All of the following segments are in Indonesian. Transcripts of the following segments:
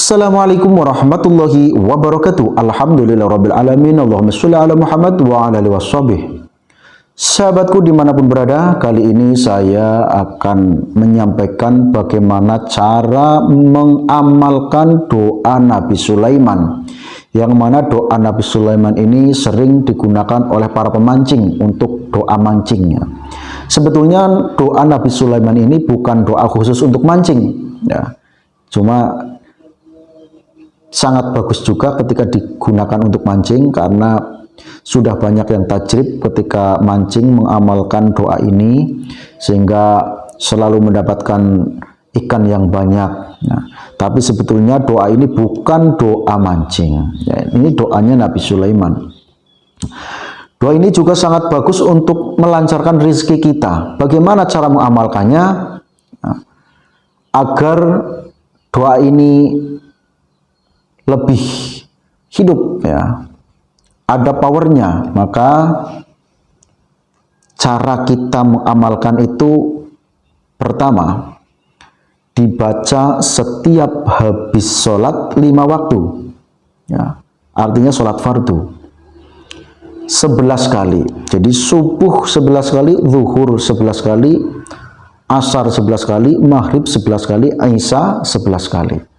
Assalamualaikum warahmatullahi wabarakatuh. Alhamdulillahirabbil alamin. Allahumma sholli ala Muhammad wa ala alihi washabbihi. Sahabatku dimanapun berada, kali ini saya akan menyampaikan bagaimana cara mengamalkan doa Nabi Sulaiman, yang mana doa Nabi Sulaiman ini sering digunakan oleh para pemancing untuk doa mancingnya. Sebetulnya doa Nabi Sulaiman ini bukan doa khusus untuk mancing, ya. Cuma sangat bagus juga ketika digunakan untuk mancing, karena sudah banyak yang tajrib ketika mancing mengamalkan doa ini sehingga selalu mendapatkan ikan yang banyak. Nah, tapi sebetulnya doa ini bukan doa mancing, ya, ini doanya Nabi Sulaiman. Doa ini juga sangat bagus untuk melancarkan rezeki kita. Bagaimana cara mengamalkannya? Nah, agar doa ini lebih hidup, ya, ada powernya, maka cara kita mengamalkan itu pertama dibaca setiap habis sholat 5 waktu, ya, artinya sholat fardu 11 kali. Jadi subuh 11 kali, zuhur 11 kali, asar 11 kali, maghrib 11 kali, isya 11 kali.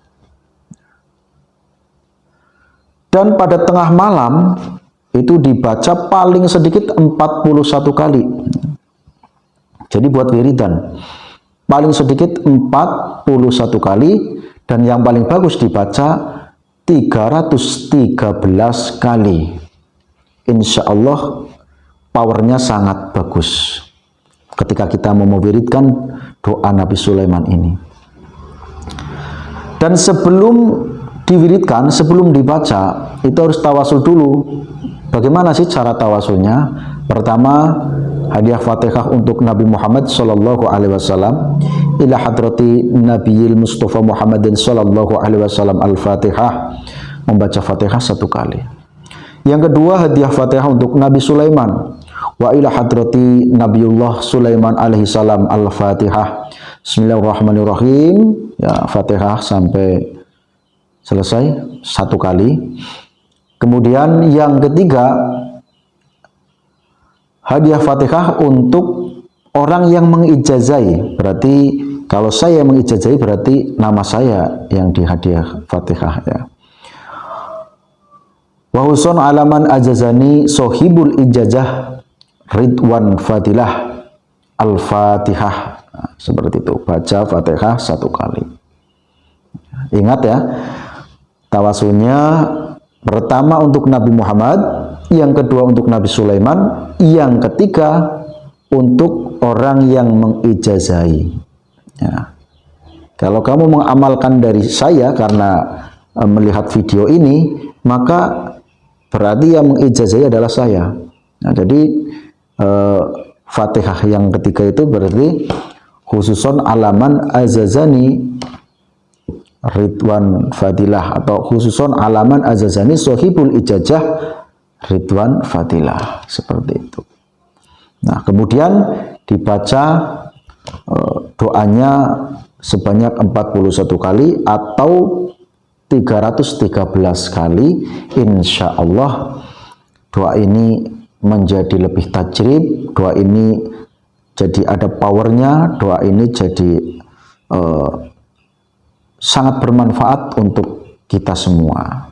Dan pada tengah malam itu dibaca paling sedikit 41 kali. Jadi buat wiridan paling sedikit 41 kali, dan yang paling bagus dibaca 313 kali. Insya Allah powernya sangat bagus ketika kita mewiridkan doa Nabi Sulaiman ini. Dan sebelum diwiridkan, sebelum dibaca, itu harus tawasul dulu. Bagaimana sih cara tawasulnya? Pertama, hadiah Fatihah untuk Nabi Muhammad sallallahu alaihi wasallam, ila hadrati Nabiyil Mustafa Muhammadin sallallahu alaihi wasallam al-Fatihah, membaca Fatihah 1 kali. Yang kedua, hadiah Fatihah untuk Nabi Sulaiman, wa ila hadrati Nabiullah Sulaiman alaihi salam al-Fatihah. Bismillahirrahmanirrahim, ya, Fatihah sampai selesai 1 kali. Kemudian yang ketiga, hadiah Fatihah untuk orang yang mengijazai. Berarti kalau saya mengijazai berarti nama saya yang dihadiah Fatihah, ya. Wa husun alaman ajazani sohibul ijazah Ridwan Fadilah al-Fatihah. Nah, seperti itu, baca Fatihah 1 kali. Ingat, ya, tawasulnya pertama untuk Nabi Muhammad, yang kedua untuk Nabi Sulaiman, yang ketiga untuk orang yang mengijazai, ya. Kalau kamu mengamalkan dari saya karena melihat video ini, maka berarti yang mengijazai adalah saya. Nah, jadi Fatihah yang ketiga itu berarti khususon alaman azazani Ridwan Fadilah, atau khususon alaman azazani sohibul ijazah Ridwan Fadilah, seperti itu. Nah, kemudian dibaca doanya sebanyak 41 kali atau 313 kali. Insya Allah doa ini menjadi lebih tajrib, doa ini jadi ada powernya, doa ini jadi sangat bermanfaat untuk kita semua.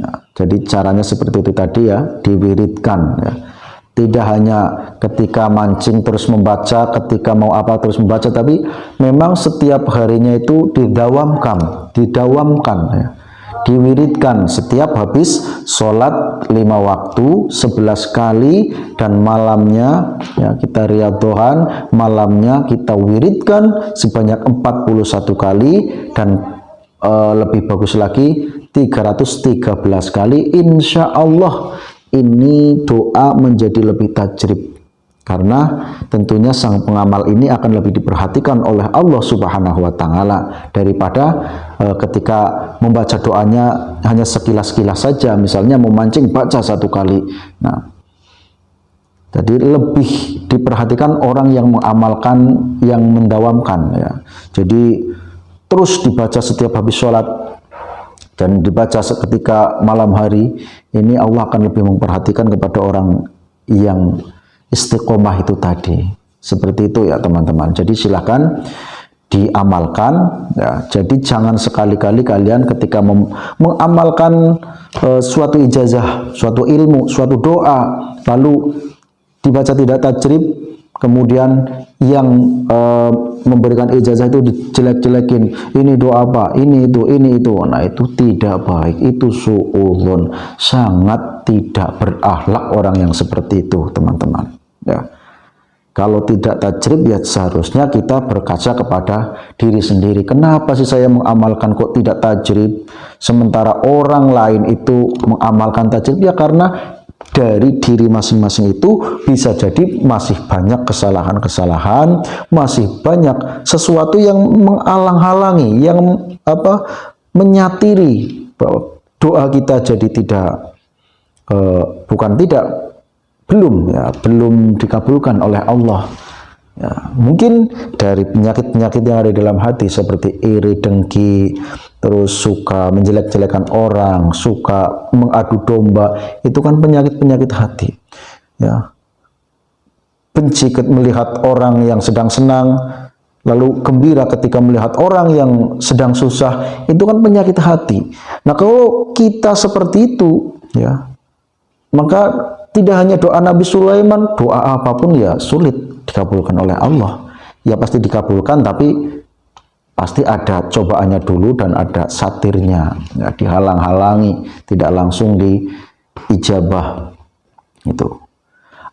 Nah, jadi caranya seperti itu tadi, ya, diwiridkan, ya. Tidak hanya ketika mancing terus membaca, ketika mau apa terus membaca, tapi memang setiap harinya itu didawamkan, ya. Diwiridkan setiap habis sholat 5 waktu 11 kali, dan malamnya, ya, kita riyadhohan, malamnya kita wiridkan sebanyak 41 kali, dan lebih bagus lagi 313 kali. Insya Allah ini doa menjadi lebih tajrib, karena tentunya sang pengamal ini akan lebih diperhatikan oleh Allah Subhanahu wa Ta'ala daripada ketika membaca doanya hanya sekilas-kilas saja. Misalnya memancing baca 1 kali. Nah, jadi lebih diperhatikan orang yang mengamalkan, yang mendawamkan, ya. Jadi terus dibaca setiap habis sholat dan dibaca seketika malam hari, ini Allah akan lebih memperhatikan kepada orang yang istiqomah itu tadi. Seperti itu ya teman-teman. Jadi silakan diamalkan ya. Jadi jangan sekali-kali kalian ketika mengamalkan suatu ijazah, suatu ilmu, suatu doa, lalu dibaca tidak tajrib, kemudian yang memberikan ijazah itu dijelek-jelekin, ini doa apa, ini itu. Nah itu tidak baik, itu su'udzon, sangat tidak berakhlak orang yang seperti itu teman-teman ya. Kalau tidak tajrib ya seharusnya kita berkaca kepada diri sendiri. Kenapa sih saya mengamalkan kok tidak tajrib? Sementara orang lain itu mengamalkan tajrib, ya karena dari diri masing-masing itu bisa jadi masih banyak kesalahan-kesalahan, masih banyak sesuatu yang menghalang-halangi, yang menyatiri bahwa doa kita jadi tidak belum dikabulkan oleh Allah ya. Mungkin dari penyakit-penyakit yang ada di dalam hati seperti iri, dengki, terus suka menjelek-jelekan orang, suka mengadu domba, itu kan penyakit-penyakit hati ya. Benci melihat orang yang sedang senang, lalu gembira ketika melihat orang yang sedang susah, itu kan penyakit hati. Nah kalau kita seperti itu ya, maka tidak hanya doa Nabi Sulaiman, doa apapun ya sulit dikabulkan oleh Allah. Ya pasti dikabulkan, tapi pasti ada cobaannya dulu dan ada satirnya, ya, dihalang-halangi, tidak langsung diijabah itu.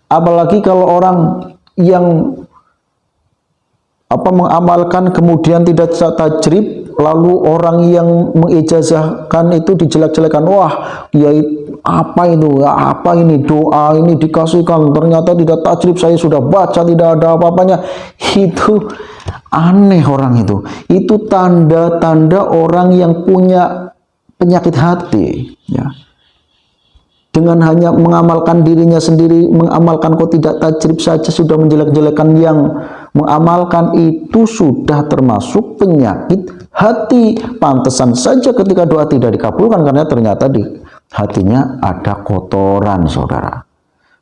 Apalagi kalau orang yang mengamalkan kemudian tidak tajrib, lalu orang yang mengijazahkan itu dijelek-jelekan, wah ya apa itu, apa ini doa ini dikasihkan, ternyata tidak tajrib, saya sudah baca tidak ada apa-apanya. Itu aneh orang itu tanda-tanda orang yang punya penyakit hati ya. Dengan hanya mengamalkan dirinya sendiri, mengamalkan kok tidak tajrib saja sudah menjelek-jelekan yang mengamalkan, itu sudah termasuk penyakit hati. Pantesan saja ketika doa tidak dikabulkan karena ternyata di hatinya ada kotoran, saudara.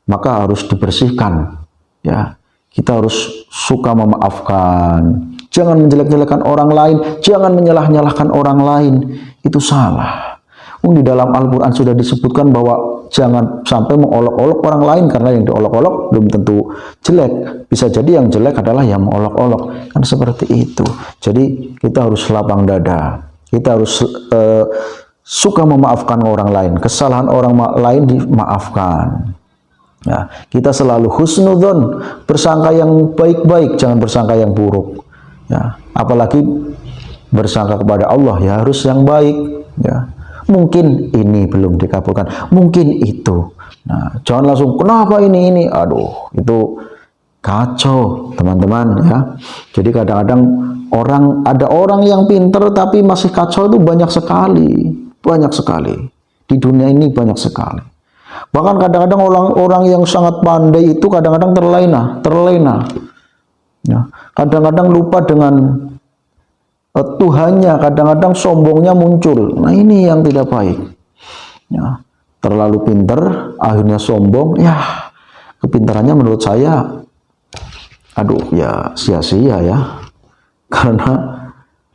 Maka harus dibersihkan ya. Kita harus suka memaafkan, jangan menjelek-jelekan orang lain, jangan menyalah-nyalahkan orang lain, itu salah. Di dalam Al-Quran sudah disebutkan bahwa jangan sampai mengolok-olok orang lain, karena yang diolok-olok belum tentu jelek. Bisa jadi yang jelek adalah yang mengolok-olok. Kan seperti itu. Jadi kita harus lapang dada. Kita harus suka memaafkan orang lain. Kesalahan orang lain dimaafkan. Ya, kita selalu husnudzon, bersangka yang baik-baik, jangan bersangka yang buruk. Ya, apalagi bersangka kepada Allah ya harus yang baik. Ya. Mungkin ini belum dikabulkan, mungkin itu. Nah, jangan langsung kenapa ini, aduh, itu kacau, teman-teman ya. Jadi kadang-kadang ada orang yang pinter tapi masih kacau itu banyak sekali. Di dunia ini banyak sekali. Bahkan kadang-kadang orang-orang yang sangat pandai itu kadang-kadang terlena. Ya, kadang-kadang lupa dengan Tuhannya, kadang-kadang sombongnya muncul. Nah ini yang tidak baik ya, terlalu pinter akhirnya sombong ya. Kepintarannya menurut saya aduh ya sia-sia ya, karena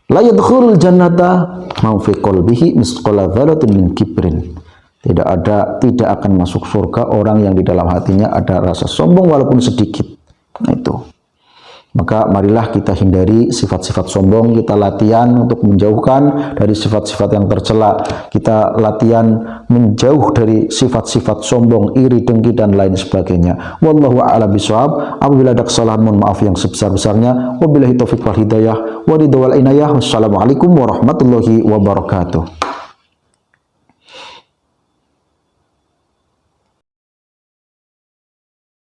la yadkhulul jannata man fi qalbihi misqala dzarratin min kibrin. Tidak akan masuk surga orang yang di dalam hatinya ada rasa sombong walaupun sedikit. Nah itu. Maka marilah kita hindari sifat-sifat sombong, kita latihan untuk menjauhkan dari sifat-sifat yang tercela. Kita latihan menjauh dari sifat-sifat sombong, iri, dengki, dan lain sebagainya. Wallahu a'lam bishawab. Apabila ada kesalahan, mohon maaf yang sebesar-besarnya. Wabillahi taufiq wal hidayah, wa ridha wal inayah. Wassalamualaikum warahmatullahi wabarakatuh.